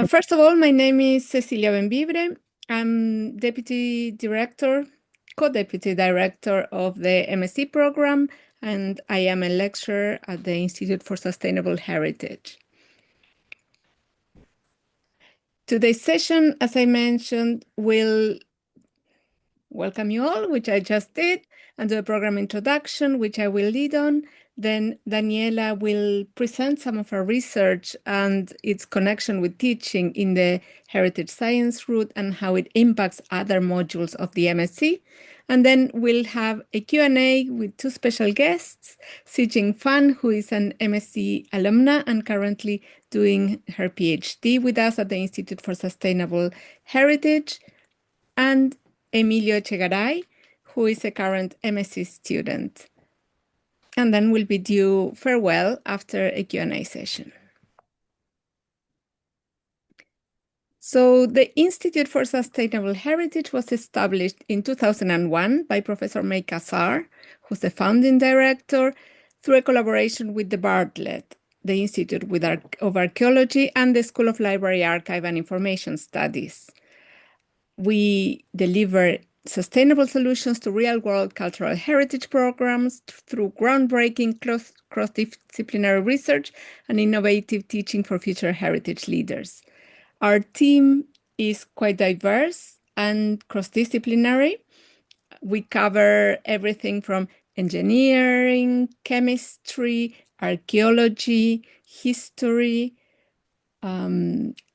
First of all, my name is Cecilia Benvibre. I'm Deputy Director, Co-Deputy Director of the MSc program, and I am a lecturer at the Institute for Sustainable Heritage. Today's session, as I mentioned, will welcome you all, which I just did, and do a program introduction, which I will lead on. Then Daniela will present some of her research and its connection with teaching in the heritage science route and how it impacts other modules of the MSc. And then we'll have a Q&A with two special guests, Sijing Fan, who is an MSc alumna and currently doing her PhD with us at the Institute for Sustainable Heritage, and Emilio Echegaray, who is a current MSc student. And then we'll bid you farewell after a Q&A session. So the Institute for Sustainable Heritage was established in 2001 by Professor May Kassar, who's the founding director, through a collaboration with the Bartlett, the Institute of Archaeology, and the School of Library, Archive, and Information Studies. We deliver sustainable solutions to real-world cultural heritage programs through groundbreaking cross-disciplinary research and innovative teaching for future heritage leaders. Our team is quite diverse and cross-disciplinary. We cover everything from engineering, chemistry, archaeology, history,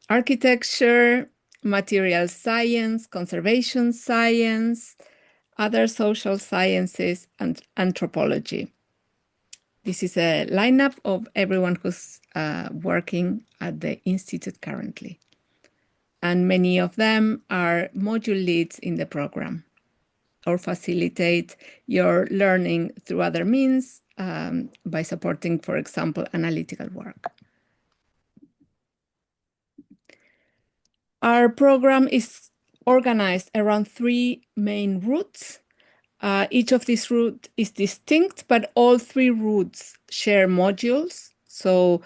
architecture, material science, conservation science, other social sciences, and anthropology. This is a lineup of everyone who's working at the Institute currently. And many of them are module leads in the program or facilitate your learning through other means by supporting, for example, analytical work. Our program is organized around three main routes. Each of these routes is distinct, but all three routes share modules. So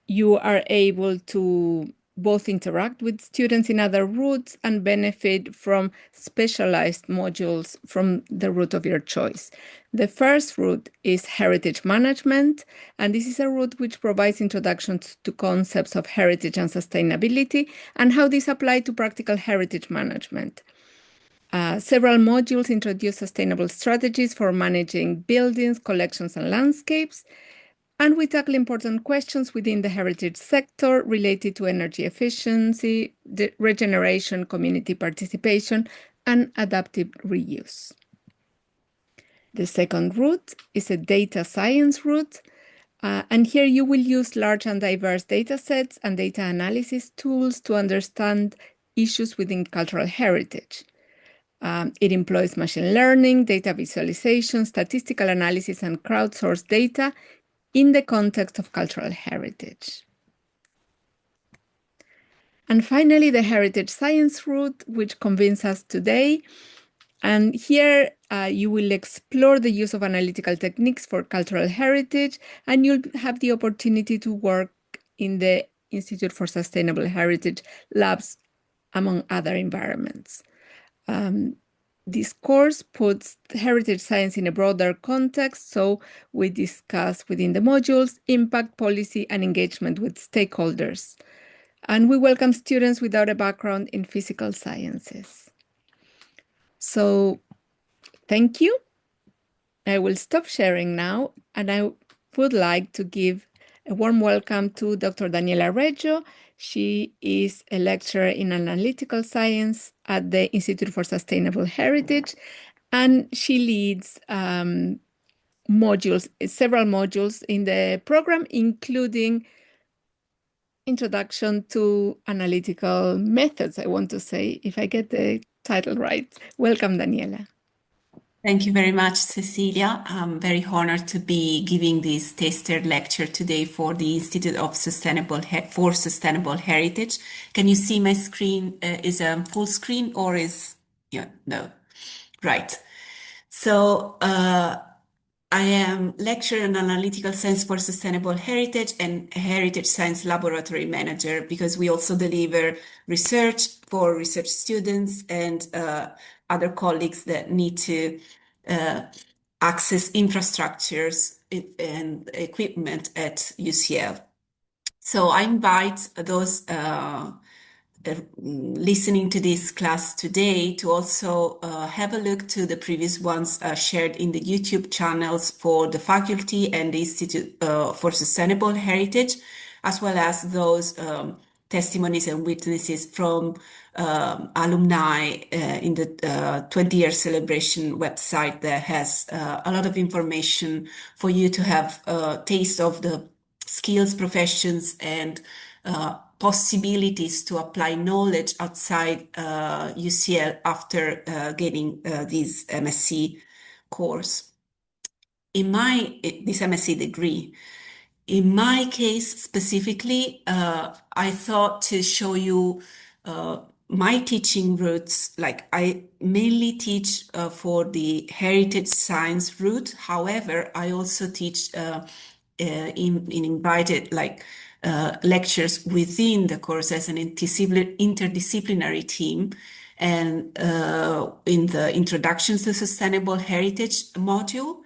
you are able to both interact with students in other routes and benefit from specialized modules from the route of your choice. The first route is heritage management, and this is a route which provides introductions to concepts of heritage and sustainability and how these apply to practical heritage management. Several modules introduce sustainable strategies for managing buildings, collections, and landscapes. And we tackle important questions within the heritage sector related to energy efficiency, regeneration, community participation, and adaptive reuse. The second route is a data science route. And here you will use large and diverse data sets and data analysis tools to understand issues within cultural heritage. It employs machine learning, data visualization, statistical analysis, and crowdsourced data in the context of cultural heritage. And finally, the heritage science route, which convenes us today. And here you will explore the use of analytical techniques for cultural heritage, and you'll have the opportunity to work in the Institute for Sustainable Heritage labs, among other environments. This course puts heritage science in a broader context, so we discuss within the modules impact, policy, and engagement with stakeholders. And we welcome students without a background in physical sciences. So thank you. I will stop sharing now, and I would like to give a warm welcome to Dr. Daniela Reggio. She is a lecturer in analytical science at the Institute for Sustainable Heritage, and she leads several modules in the program, including Introduction to Analytical Methods, I want to say, if I get the title right. Welcome, Daniela. Thank you very much, Cecilia. I'm very honored to be giving this taster lecture today for the Institute of Sustainable Heritage. Can you see my screen? Is a full screen or is, yeah, no, right. So I am lecturer in analytical science for sustainable heritage and heritage science laboratory manager because we also deliver research for research students and other colleagues that need to uh, access infrastructures and equipment at UCL. So I invite those listening to this class today to also have a look to the previous ones shared in the YouTube channels for the faculty and the Institute for Sustainable Heritage, as well as those testimonies and witnesses from alumni in the 20-year celebration website that has a lot of information for you to have a taste of the skills, professions, and possibilities to apply knowledge outside UCL after getting this MSc course. This MSc degree. In my case specifically, I thought to show you my teaching roots. Like I mainly teach for the heritage science route. However, I also teach in invited lectures within the course as an interdisciplinary team. And in the Introductions to Sustainable Heritage module,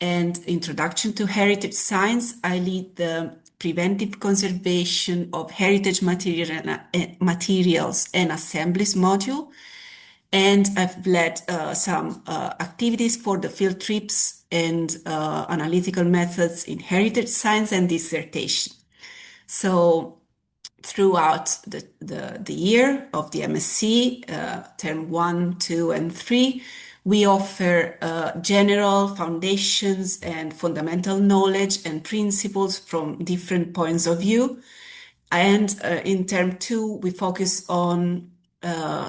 and Introduction to Heritage Science, I lead the Preventive Conservation of Heritage Materials and Assemblies module. And I've led some activities for the field trips and analytical methods in heritage science and dissertation. So throughout the year of the MSc, term 1, 2, and 3, we offer general foundations and fundamental knowledge and principles from different points of view. And in term 2, we focus on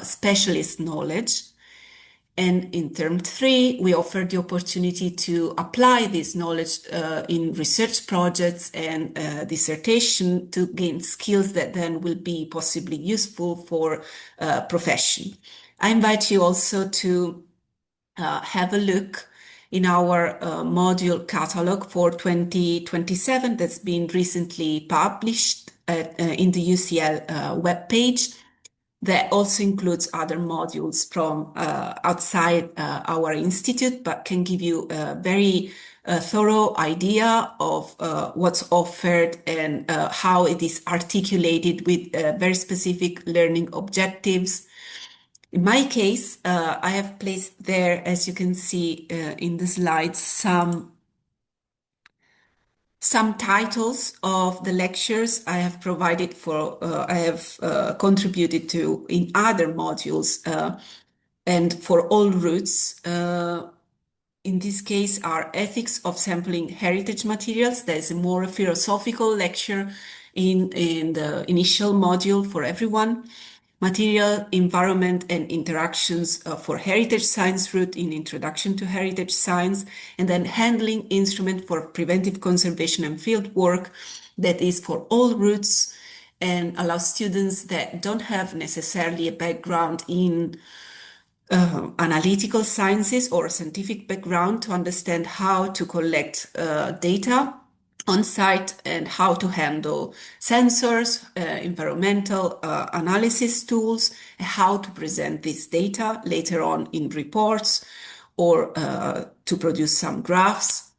specialist knowledge. And in term 3, we offer the opportunity to apply this knowledge in research projects and dissertation to gain skills that then will be possibly useful for profession. I invite you also to have a look in our module catalog for 2027 that's been recently published in the UCL webpage. That also includes other modules from outside our institute, but can give you a very thorough idea of what's offered and how it is articulated with very specific learning objectives. In my case, I have placed there, as you can see in the slides, some titles of the lectures I have provided I have contributed to in other modules, and for all routes. In this case, are Ethics of Sampling Heritage Materials. There's a more philosophical lecture in the initial module for everyone. Material, Environment, and Interactions for Heritage Science route in Introduction to Heritage Science, and then Handling Instrument for Preventive Conservation and Field Work, that is for all routes and allows students that don't have necessarily a background in analytical sciences or a scientific background to understand how to collect data on site and how to handle sensors, environmental analysis tools, how to present this data later on in reports or to produce some graphs.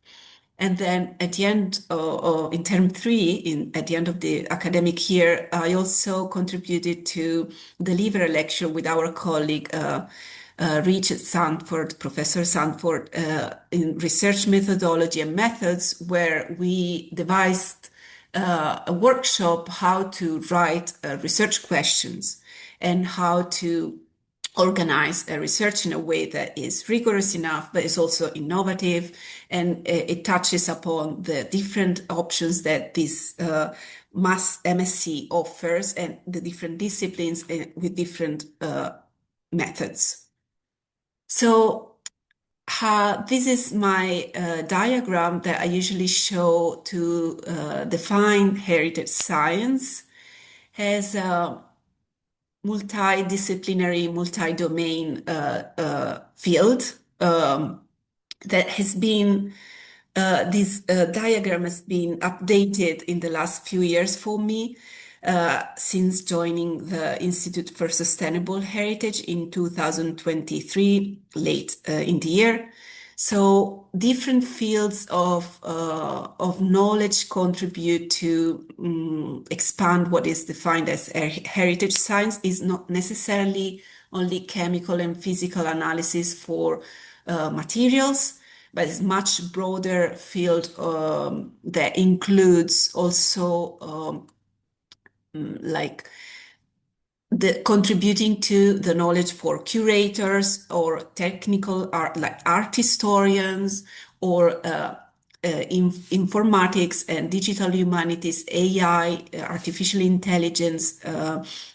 And then at the end, in term 3, at the end of the academic year, I also contributed to deliver a lecture with our colleague, Richard Sandford, Professor Sandford, in research methodology and methods, where we devised a workshop how to write research questions and how to organize research in a way that is rigorous enough, but is also innovative, and it touches upon the different options that this MSc offers and the different disciplines with different methods. So this is my diagram that I usually show to define heritage science as a multidisciplinary, multi-domain field that has been This diagram has been updated in the last few years for me since joining the Institute for Sustainable Heritage in 2023, late in the year. So different fields of knowledge contribute to expand what is defined as heritage science. Is not necessarily only chemical and physical analysis for materials, but it's much broader field that includes also like the contributing to the knowledge for curators or technical art, like art historians or informatics and digital humanities, AI, artificial intelligence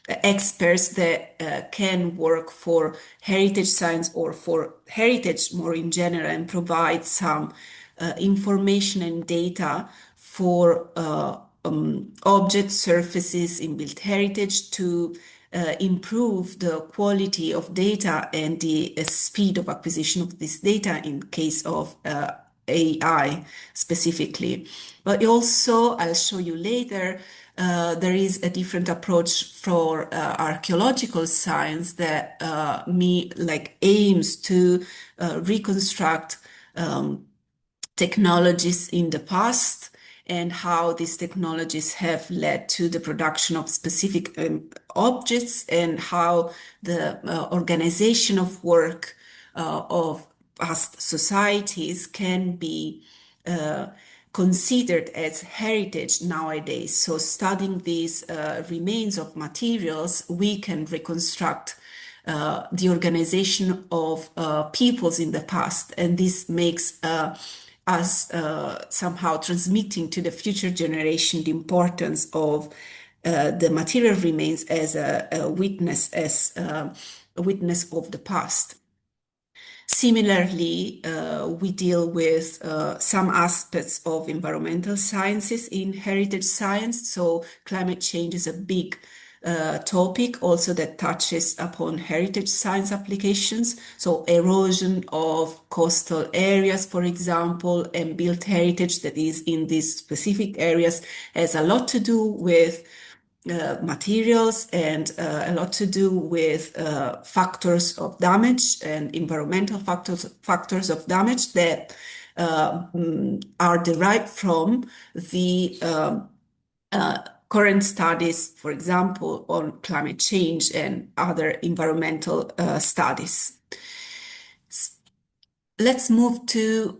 experts that can work for heritage science or for heritage more in general and provide some information and data for object surfaces in built heritage to improve the quality of data and the speed of acquisition of this data in case of AI specifically. But also, I'll show you later, there is a different approach for archaeological science that aims to reconstruct technologies in the past and how these technologies have led to the production of specific objects and how the organization of work of past societies can be considered as heritage nowadays. So studying these remains of materials, we can reconstruct the organization of peoples in the past, and this makes us somehow transmitting to the future generation the importance of the material remains as a witness, as a witness of the past. Similarly, we deal with some aspects of environmental sciences in heritage science. So climate change is a big topic also that touches upon heritage science applications. So erosion of coastal areas, for example, and built heritage that is in these specific areas has a lot to do with materials and a lot to do with factors of damage and environmental factors of damage that are derived from the current studies, for example, on climate change and other environmental studies. Let's move to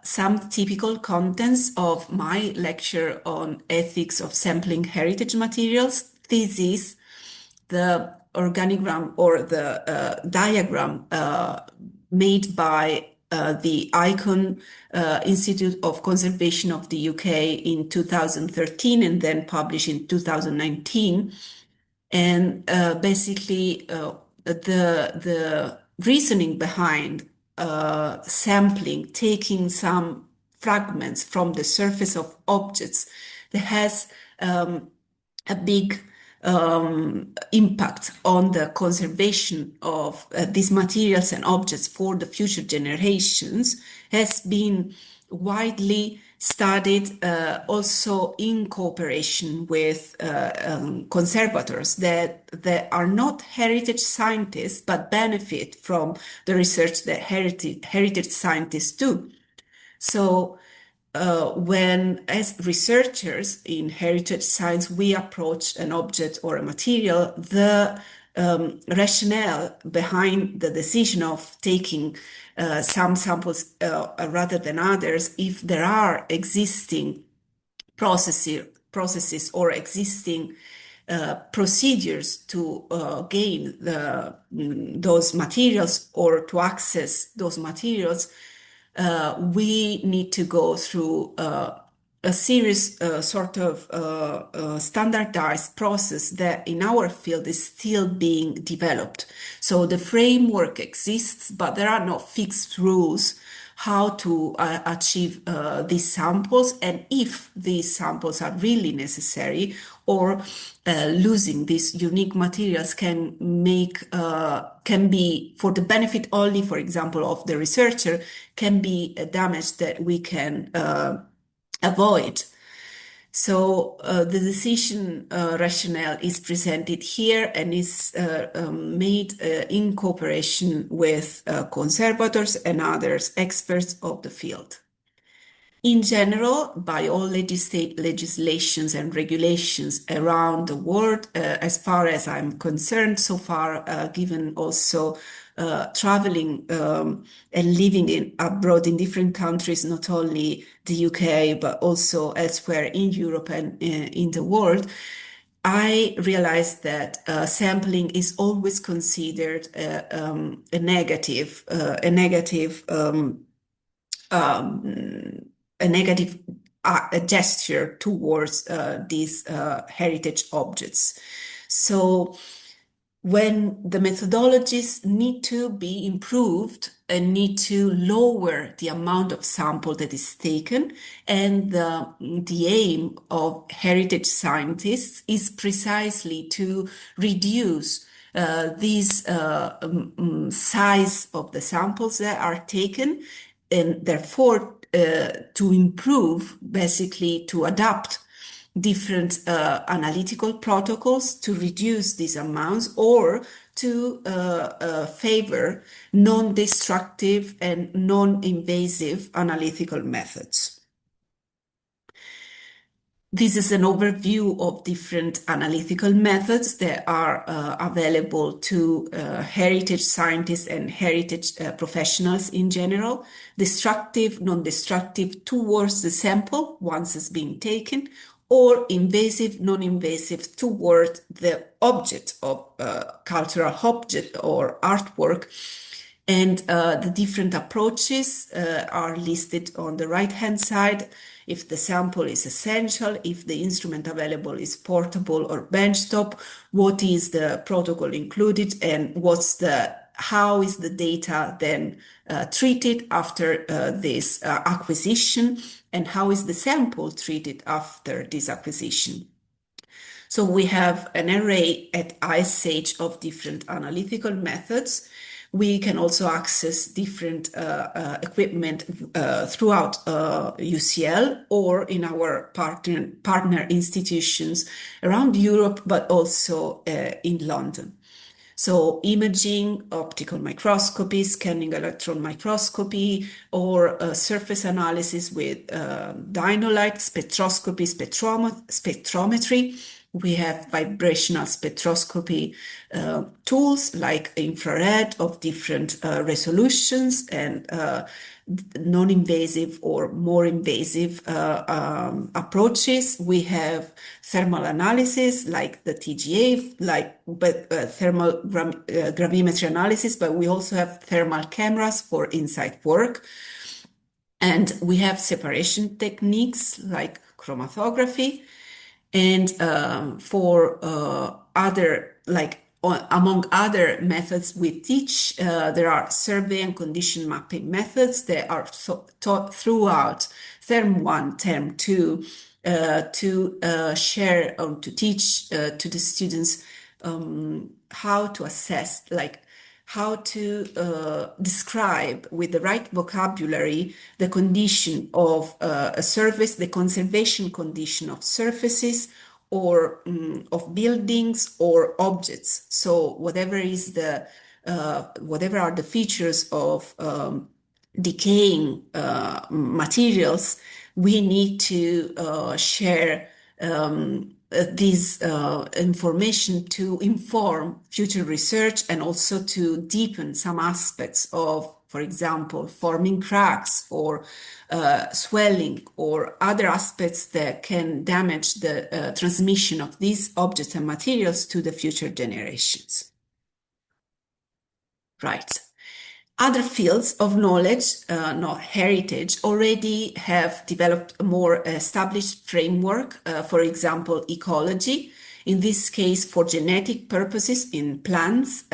some typical contents of my lecture on ethics of sampling heritage materials. This is the organigram or the diagram made by the ICON Institute of Conservation of the UK in 2013 and then published in 2019. And basically, the reasoning behind sampling, taking some fragments from the surface of objects that has a big impact on the conservation of these materials and objects for the future generations has been widely studied also in cooperation with conservators that are not heritage scientists but benefit from the research that heritage scientists do. So when, as researchers in heritage science, we approach an object or a material, the rationale behind the decision of taking some samples rather than others, if there are existing processes or existing procedures to gain those materials or to access those materials, we need to go through a series sort of standardized process that in our field is still being developed. So the framework exists, but there are no fixed rules how to achieve these samples, and if these samples are really necessary, or losing these unique materials can be for the benefit only, for example, of the researcher, can be a damage that we can avoid. So the decision rationale is presented here and is made in cooperation with conservators and others, experts of the field. In general, by all legislations and regulations around the world, as far as I'm concerned, so far, given also traveling and living abroad in different countries, not only the UK, but also elsewhere in Europe and in the world, I realized that sampling is always considered a negative a negative a gesture towards these heritage objects. So when the methodologies need to be improved and need to lower the amount of sample that is taken, and the aim of heritage scientists is precisely to reduce these size of the samples that are taken, and therefore to improve, basically to adapt different analytical protocols to reduce these amounts, or to favor non-destructive and non-invasive analytical methods. This is an overview of different analytical methods that are available to heritage scientists and heritage professionals in general. Destructive, non-destructive towards the sample once it's been taken, or invasive, non-invasive toward the object of cultural object or artwork. And the different approaches are listed on the right-hand side. If the sample is essential, if the instrument available is portable or benchtop, what is the protocol included, and how is the data then treated after this acquisition, and how is the sample treated after this acquisition. So we have an array at Ice Age of different analytical methods. We can also access different equipment throughout UCL or in our partner institutions around Europe, but also in London. So imaging, optical microscopy, scanning electron microscopy, or surface analysis with dynolite, spectroscopy, spectrometry. We have vibrational spectroscopy tools like infrared of different resolutions, and non-invasive or more invasive approaches. We have thermal analysis like the TGA, thermal gravimetry analysis, but we also have thermal cameras for inside work. And we have separation techniques like chromatography. And for other, among other methods we teach, there are survey and condition mapping methods that are taught throughout Term 1, Term 2, to share or to teach to the students how to assess, how to describe with the right vocabulary the condition of a surface, the conservation condition of surfaces, or of buildings or objects. So whatever are the features of decaying materials, we need to share this information to inform future research, and also to deepen some aspects of, for example, forming cracks or swelling, or other aspects that can damage the transmission of these objects and materials to the future generations. Right. Other fields of knowledge, not heritage, already have developed a more established framework. For example, ecology. In this case, for genetic purposes in plants,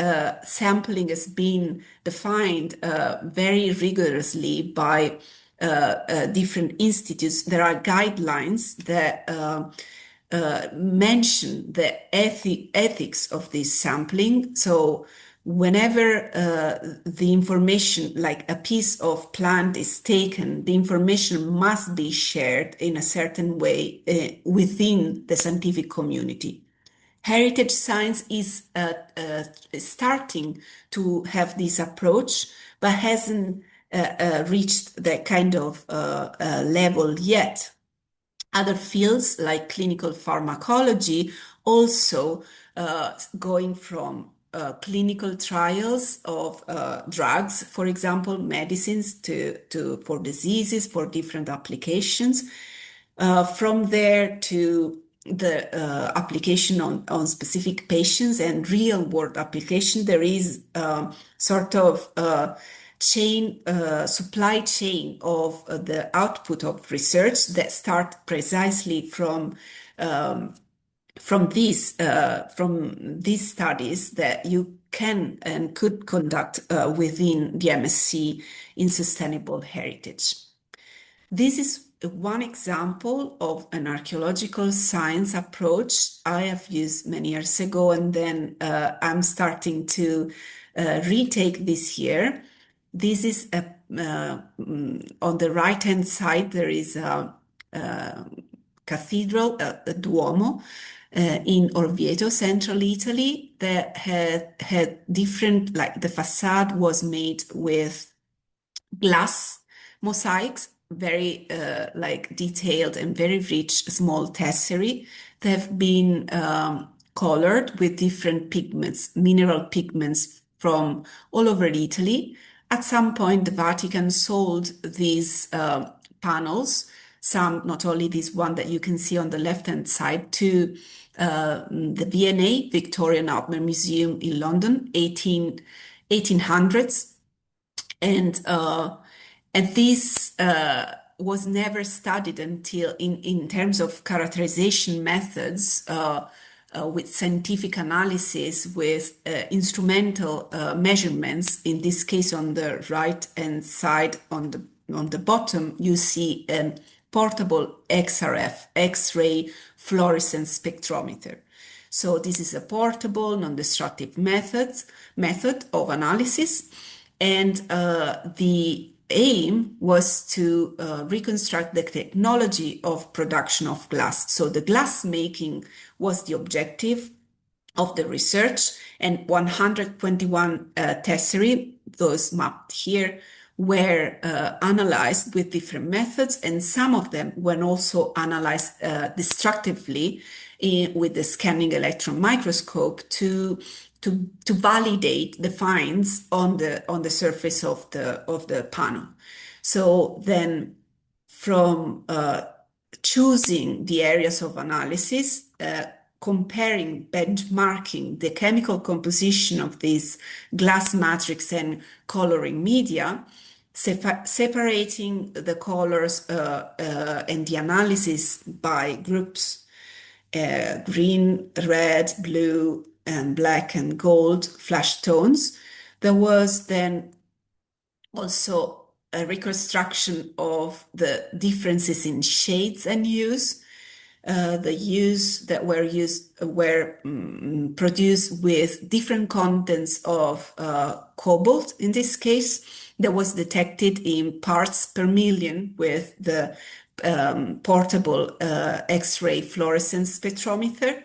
sampling has been defined very rigorously by different institutes. There are guidelines that mention the ethics of this sampling. So whenever the information, like a piece of plant is taken, the information must be shared in a certain way within the scientific community. Heritage science is starting to have this approach, but hasn't reached that kind of level yet. Other fields like clinical pharmacology also going from clinical trials of drugs, for example, medicines for diseases, for different applications. From there to the application on specific patients and real world application, there is sort of supply chain of the output of research that start precisely from these studies that you can and could conduct within the MSc in sustainable heritage. This is one example of an archaeological science approach I have used many years ago, and then I'm starting to retake this year. This is on the right-hand side, there is a cathedral, a Duomo, in Orvieto, central Italy, that had different, like the facade was made with glass mosaics, very like detailed and very rich small tesserae. They have been colored with different pigments, mineral pigments from all over Italy. At some point, the Vatican sold these panels, some, not only this one that you can see on the left-hand side, to the V&A, Victoria and Albert Museum in London, 1800s. And this was never studied until in terms of characterization methods with scientific analysis, with instrumental measurements. In this case, on the right hand side, on the bottom, you see a portable XRF, X-ray fluorescence spectrometer. So this is a portable, non-destructive method of analysis. And the aim was to reconstruct the technology of production of glass. So the glass making was the objective of the research, and 121 tesserae, those mapped here, were analyzed with different methods, and some of them were also analyzed destructively with the scanning electron microscope to validate the finds on the surface of the panel. So then, from choosing the areas of analysis, comparing, benchmarking the chemical composition of this glass matrix and coloring media, separating the colors and the analysis by groups, green, red, blue, and black and gold flash tones. There was then also a reconstruction of the differences in shades and hues. The hues that were used were produced with different contents of cobalt. In this case, that was detected in parts per million with the portable X-ray fluorescence spectrometer.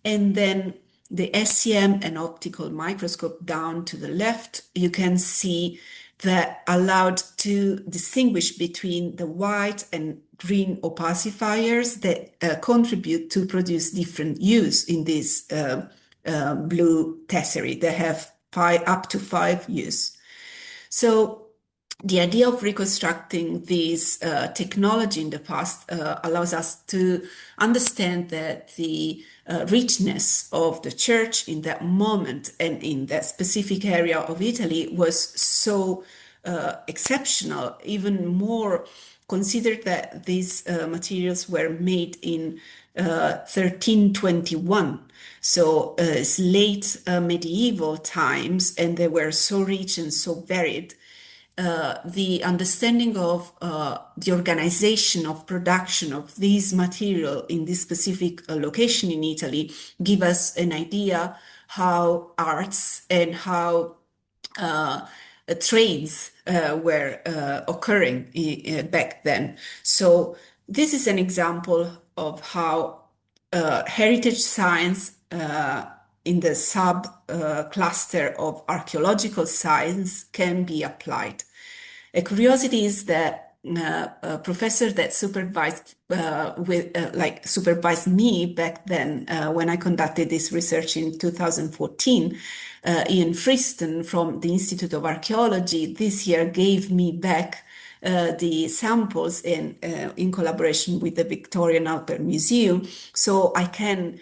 And then the SEM and optical microscope down to the left, you can see that allowed to distinguish between the white and green opacifiers that contribute to produce different hues in this blue tesserae. They have up to 5 hues. So the idea of reconstructing this technology in the past allows us to understand that the richness of the church in that moment and in that specific area of Italy was so exceptional, even more consider that these materials were made in 1321. So it's late medieval times, and they were so rich and so varied. The understanding of the organization of production of these material in this specific location in Italy give us an idea how arts and how trades were occurring back then. So this is an example of how heritage science in the sub cluster of archaeological science can be applied. A curiosity is that a professor that supervised me back then when I conducted this research in 2014, Ian Friston from the Institute of Archaeology, this year gave me back the samples in collaboration with the Victorian Albert Museum, so I can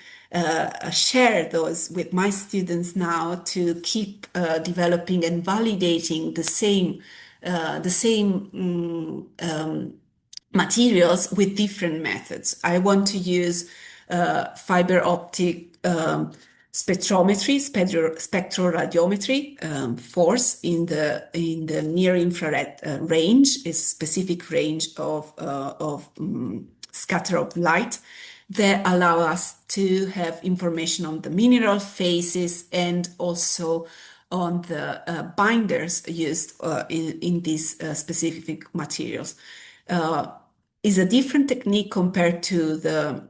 share those with my students now to keep developing and validating the same materials with different methods. I want to use fiber optic spectrometry, spectroradiometry force in the near infrared range, a specific range of scatter of light that allow us to have information on the mineral phases and also on the binders used in these specific materials. Is a different technique compared to the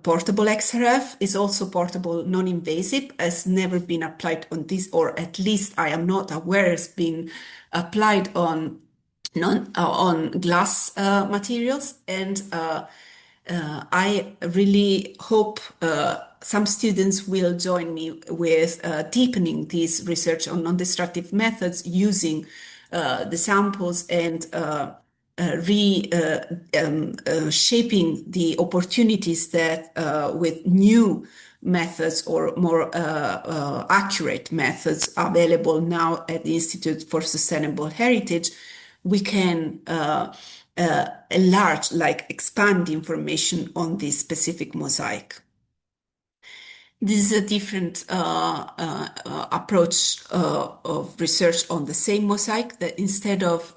portable XRF. Is also portable, non-invasive, has never been applied on this, or at least I am not aware it's been applied on glass materials, and I really hope some students will join me with deepening this research on non-destructive methods using the samples and shaping the opportunities that with new methods or more accurate methods available now at the Institute for Sustainable Heritage, we can enlarge, like expand information on this specific mosaic. This is a different approach of research on the same mosaic, that instead of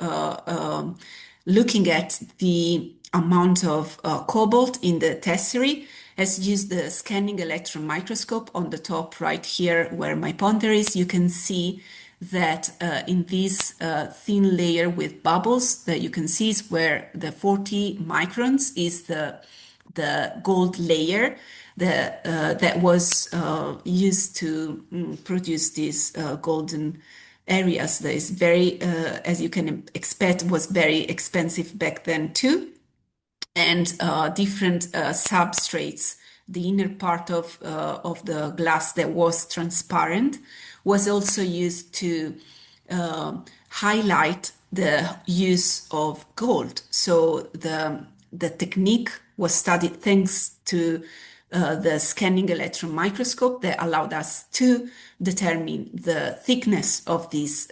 looking at the amount of cobalt in the tesserae, has used the scanning electron microscope on the top right here where my pointer is. You can see that in this thin layer with bubbles that you can see is where the 40 microns is the gold layer that was used to produce these golden areas. That is very, as you can expect, was very expensive back then too. And different substrates. The inner part of the glass that was transparent was also used to highlight the use of gold. So the technique was studied thanks to the scanning electron microscope that allowed us to determine the thickness of these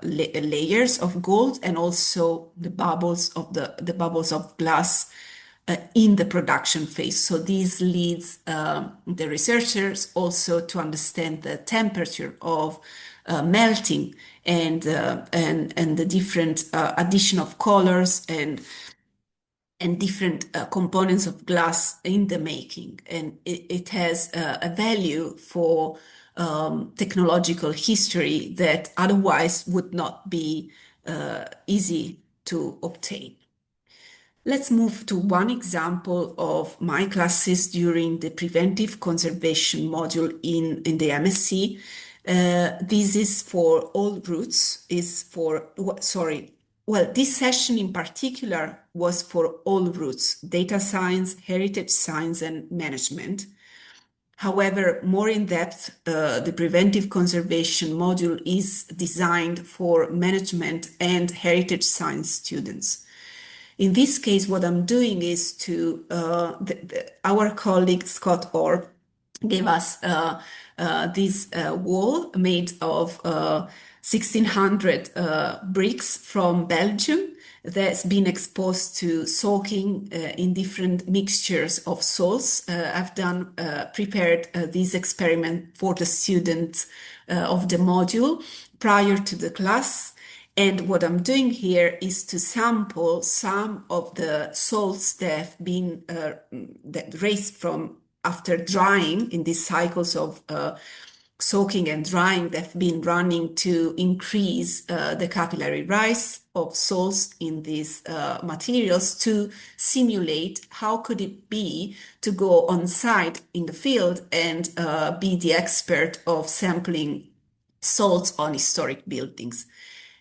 layers of gold and also the bubbles of glass in the production phase. So this leads the researchers also to understand the temperature of melting and the different addition of colors and different components of glass in the making. And it has a value for technological history that otherwise would not be easy to obtain. Let's move to one example of my classes during the preventive conservation module in the MSc. This is for all roots, this session in particular was for all roots, data science, heritage science, and management. However, more in depth, the preventive conservation module is designed for management and heritage science students. In this case, what I'm doing is to, our colleague Scott Orr gave us this wall made of 1600 bricks from Belgium that's been exposed to soaking in different mixtures of salts. I've prepared this experiment for the students of the module prior to the class. And what I'm doing here is to sample some of the salts that have been that raised from after drying in these cycles of soaking and drying that have been running to increase the capillary rise of salts in these materials to simulate how could it be to go on site in the field and be the expert of sampling salts on historic buildings.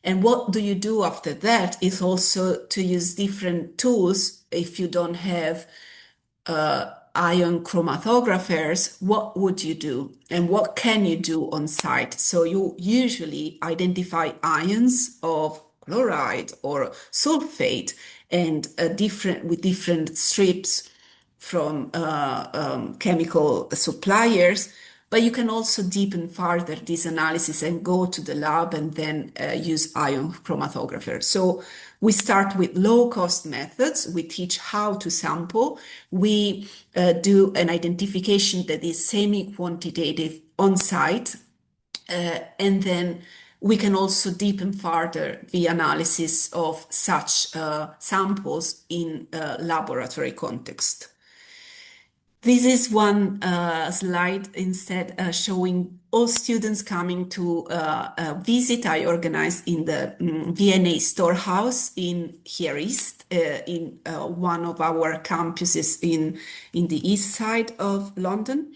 And what do you do after that is also to use different tools if you don't have ion chromatographers. What would you do and what can you do on site? So you usually identify ions of chloride or sulfate and different strips from chemical suppliers, but you can also deepen further this analysis and go to the lab and then use ion chromatographer. So we start with low-cost methods. We teach how to sample. We do an identification that is semi-quantitative on site, and then we can also deepen further the analysis of such samples in laboratory context. This is one slide instead showing all students coming to a visit I organized in the VNA storehouse in here East, in one of our campuses in the east side of London.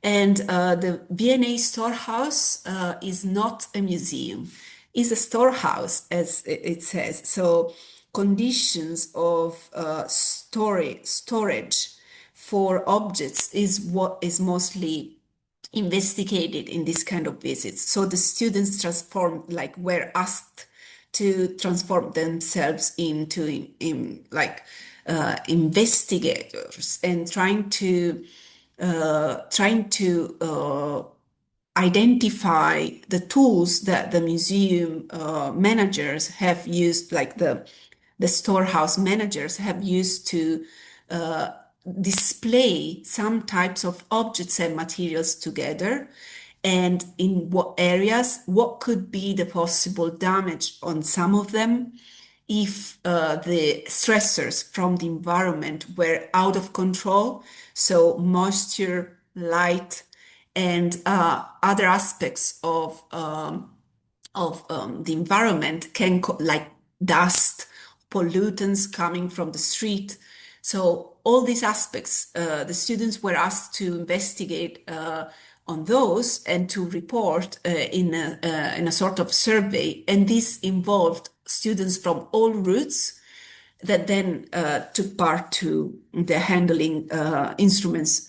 And the VNA storehouse is not a museum, it's a storehouse, as it says. So conditions of storage for objects is what is mostly investigated in this kind of visits. So the students were asked to transform themselves into investigators and trying to identify the tools that the museum managers have used, like the storehouse managers have used to display some types of objects and materials together, and in what areas, what could be the possible damage on some of them if the stressors from the environment were out of control, so moisture, light, and other aspects of the environment like dust, pollutants coming from the street. So all these aspects, the students were asked to investigate on those and to report in a sort of survey. And this involved students from all routes that then took part to the handling instruments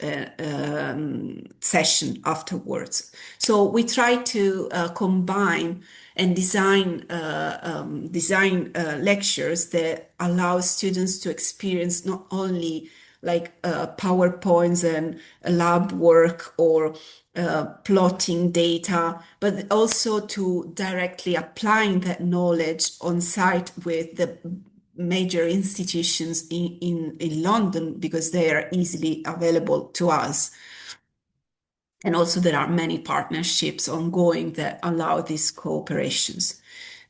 session afterwards. So we try to combine and design lectures that allow students to experience not only like PowerPoints and lab work or plotting data, but also to directly applying that knowledge on site with the major institutions in London, because they are easily available to us. And also there are many partnerships ongoing that allow these cooperations.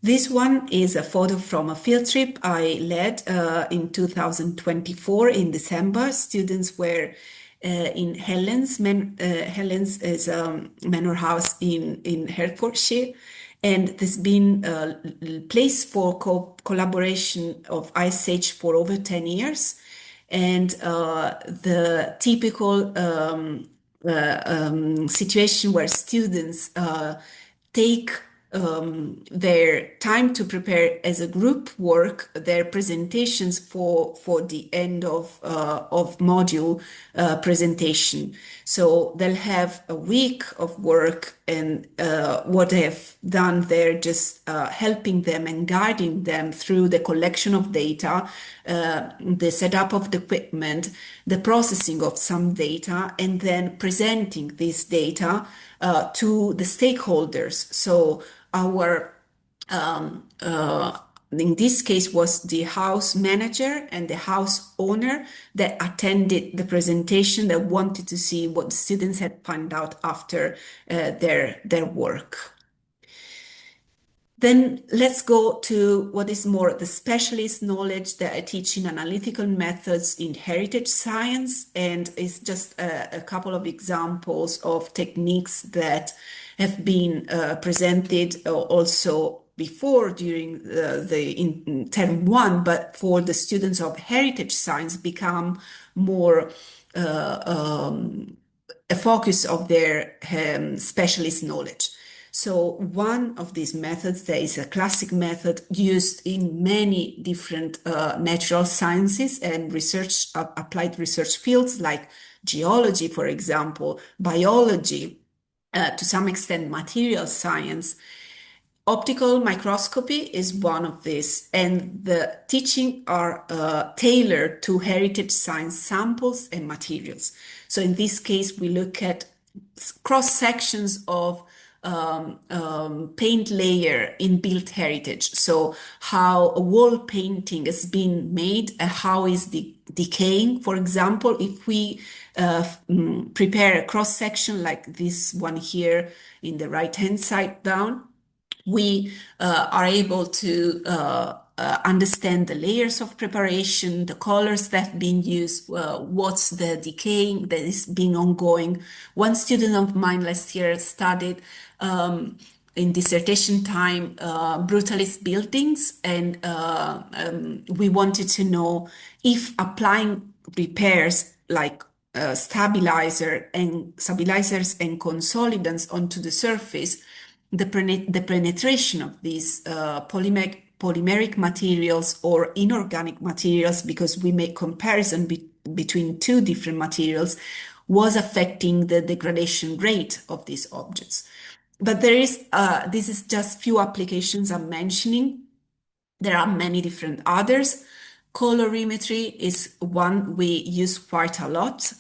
This one is a photo from a field trip I led in 2024 in December. Students were in Helens. Helens is a manor house in Hertfordshire. And there's been a place for collaboration of ISH for over 10 years. And the typical situation where students take their time to prepare as a group work their presentations for the end of module presentation. So they'll have a week of work, and what they have done, they're just helping them and guiding them through the collection of data, the setup of the equipment, the processing of some data, and then presenting this data to the stakeholders. So our in this case was the house manager and the house owner that attended the presentation, that wanted to see what the students had found out after their work. Then let's go to what is more the specialist knowledge that I teach in analytical methods in heritage science, and it's just a couple of examples of techniques that have been presented also before during in term one, but for the students of heritage science become more a focus of their specialist knowledge. So one of these methods, there is a classic method used in many different natural sciences and research, applied research fields like geology, for example, biology, to some extent material science. Optical microscopy is one of these, and the teaching are tailored to heritage science samples and materials. So in this case, we look at cross sections of paint layer in built heritage. So how a wall painting is being made, how is the decaying. For example, if we prepare a cross section like this one here in the right hand side down, we are able to understand the layers of preparation, the colors that have been used, what's the decaying that is being ongoing. One student of mine last year studied in dissertation time brutalist buildings, and we wanted to know if applying repairs like stabilizers and consolidants onto the surface, the penetration of these polymeric materials or inorganic materials, because we make comparison between two different materials, was affecting the degradation rate of these objects. But there is, this is just few applications I'm mentioning. There are many different others. Colorimetry is one we use quite a lot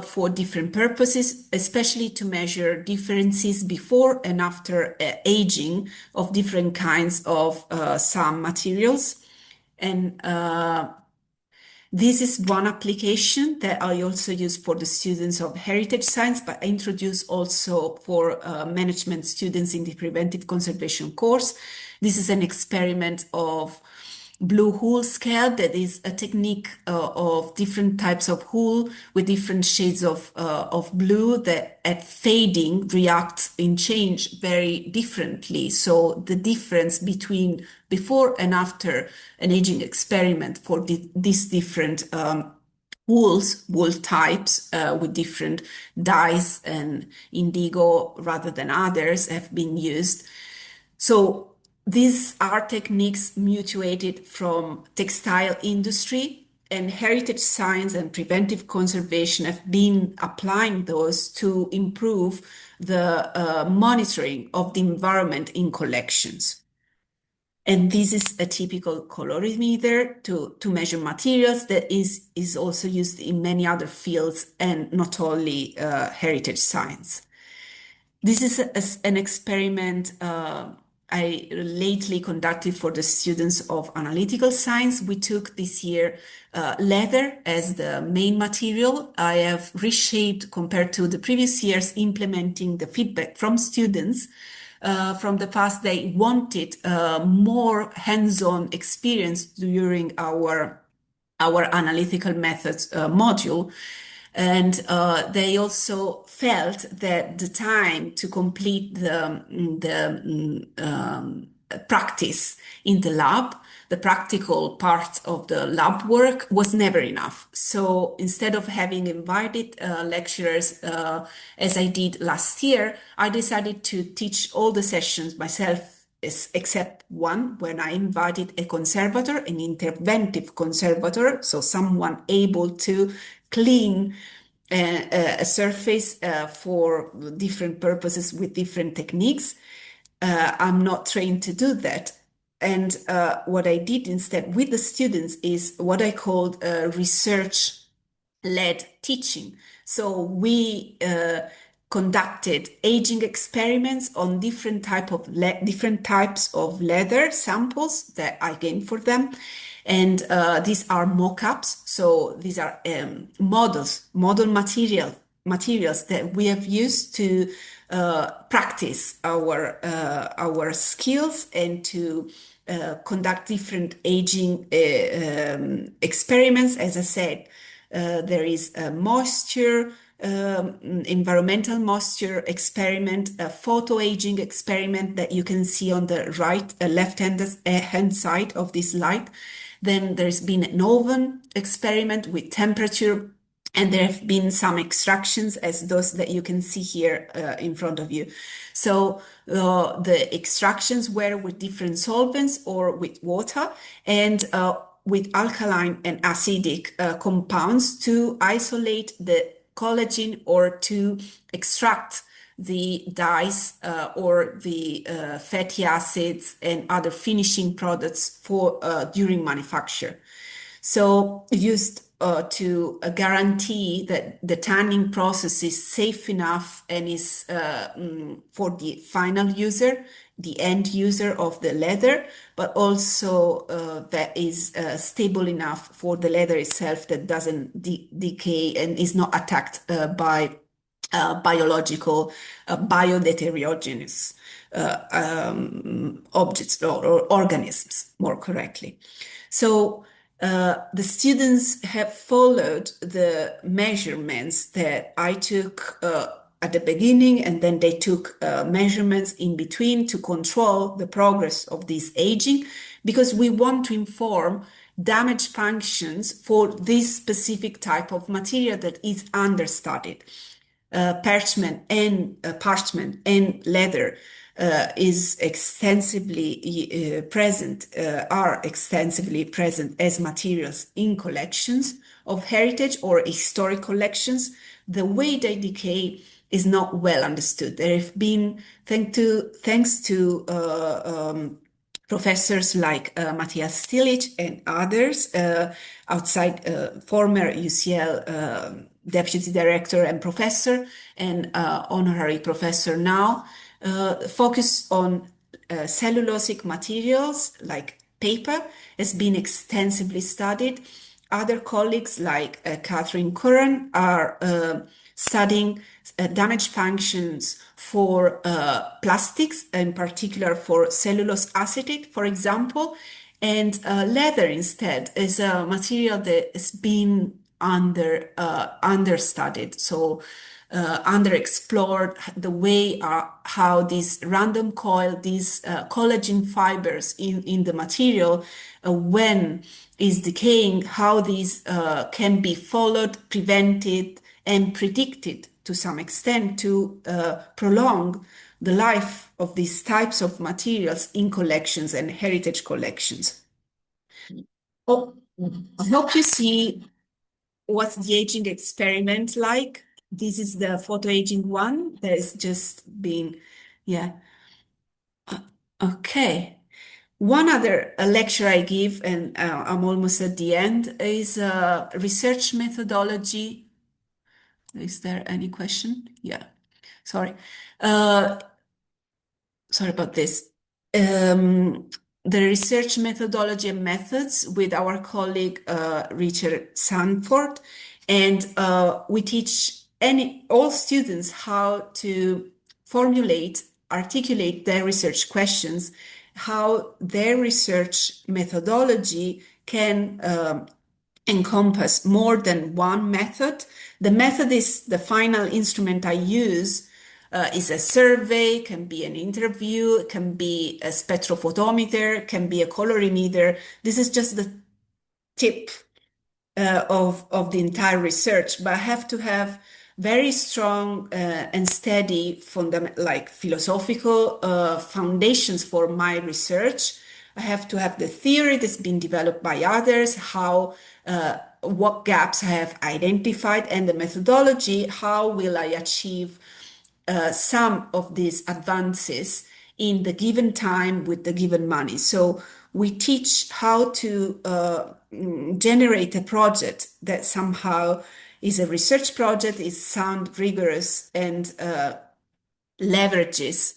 for different purposes, especially to measure differences before and after aging of different kinds of some materials. And this is one application that I also use for the students of heritage science, but I introduce also for management students in the preventive conservation course. This is an experiment of blue hull scale. That is a technique of different types of hull with different shades of blue that at fading react in change very differently. So the difference between before and after an aging experiment for these different wool types with different dyes and indigo rather than others have been used. So these are techniques mutuated from textile industry, and heritage science and preventive conservation have been applying those to improve the monitoring of the environment in collections. And this is a typical colorimeter to measure materials that is also used in many other fields and not only heritage science. This is an experiment I lately conducted for the students of analytical science. We took this year leather as the main material. I have reshaped compared to the previous years, implementing the feedback from students from the past. They wanted more hands-on experience during our analytical methods module. And they also felt that the time to complete the practice in the lab, the practical part of the lab work, was never enough. So instead of having invited lecturers, as I did last year, I decided to teach all the sessions myself, except one, when I invited a conservator, an interventive conservator, so someone able to clean a surface for different purposes with different techniques. I'm not trained to do that. And what I did instead with the students is what I called research-led teaching. So we conducted aging experiments on different types of leather samples that I gained for them, and these are mock-ups. So these are model materials that we have used to practice our skills and to conduct different aging experiments. As I said, there is a moisture, environmental moisture experiment, a photo aging experiment that you can see on the left hand side of this slide. Then there's been an oven experiment with temperature, and there have been some extractions as those that you can see here in front of you. So the extractions were with different solvents or with water, and with alkaline and acidic compounds to isolate the collagen or to extract the dyes or the fatty acids and other finishing products for during manufacture. So used to guarantee that the tanning process is safe enough and is for the final user, the end user of the leather, but also that is stable enough for the leather itself, that doesn't decay and is not attacked by biological, biodeteriogenous objects or organisms, more correctly. So the students have followed the measurements that I took at the beginning, and then they took measurements in between to control the progress of this aging, because we want to inform damage functions for this specific type of material that is understudied. Parchment and leather is extensively present, are extensively present as materials in collections of heritage or historic collections. The way they decay is not well understood. There have been, thanks to professors like Matthias Stilic and others outside, former UCL deputy director and professor and honorary professor now, focus on cellulosic materials like paper has been extensively studied. Other colleagues like Catherine Curran are studying damage functions for plastics, in particular for cellulose acetate, for example. And leather instead is a material that has been understudied, so underexplored, the way how these random coil, these collagen fibers in the material, when is decaying, how these can be followed, prevented, and predicted to some extent to prolong the life of these types of materials in collections and heritage collections. Oh, I hope you see what's the aging experiment like. This is the photo aging one that is just being, yeah. Okay. One other lecture I give, and I'm almost at the end, is research methodology. Is there any question? Yeah, sorry. Sorry about this. The research methodology and methods with our colleague Richard Sanford, and we teach all students how to formulate, articulate their research questions, how their research methodology can encompass more than one method. The method is the final instrument I use. Is a survey, can be an interview, can be a spectrophotometer, can be a colorimeter. This is just the tip of the entire research, but I have to have very strong and steady like philosophical foundations for my research. I have to have the theory that's been developed by others, how what gaps I have identified, and the methodology, how will I achieve some of these advances in the given time with the given money. So we teach how to generate a project that somehow is a research project, is sound, rigorous, and leverages,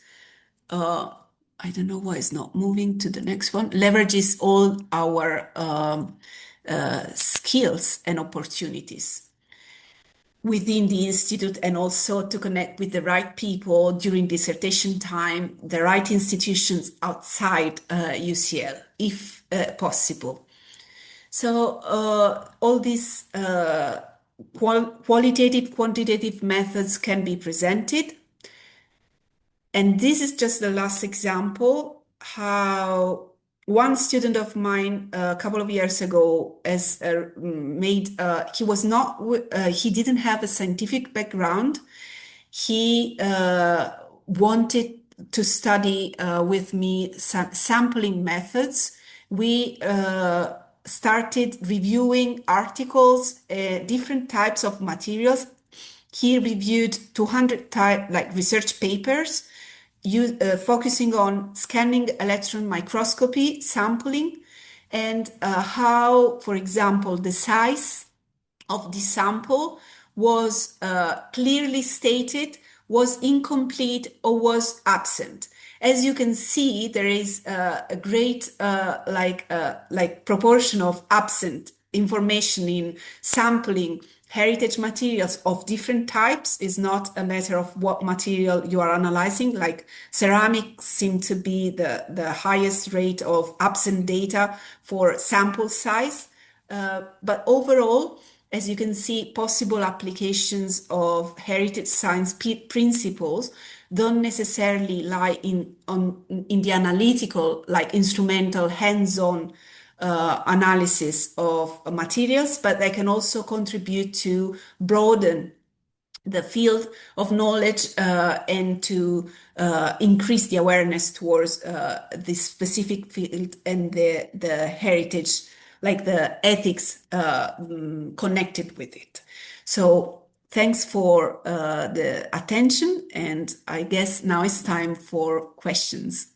I don't know why it's not moving to the next one, leverages all our skills and opportunities within the institute, and also to connect with the right people during dissertation time, the right institutions outside UCL, if possible. So all these qualitative, quantitative methods can be presented. And this is just the last example how one student of mine a couple of years ago has he was not, he didn't have a scientific background. He wanted to study with me sampling methods. We started reviewing articles, different types of materials. He reviewed 200 research papers, focusing on scanning electron microscopy, sampling, and how, for example, the size of the sample was clearly stated, was incomplete, or was absent. As you can see, there is a great proportion of absent information in sampling heritage materials of different types. Is not a matter of what material you are analyzing. Like ceramics seem to be the highest rate of absent data for sample size. But overall, as you can see, possible applications of heritage science principles don't necessarily lie in the analytical, like instrumental, hands-on analysis of materials, but they can also contribute to broaden the field of knowledge and to increase the awareness towards this specific field and the heritage, like the ethics connected with it. So thanks for the attention, and I guess now it's time for questions.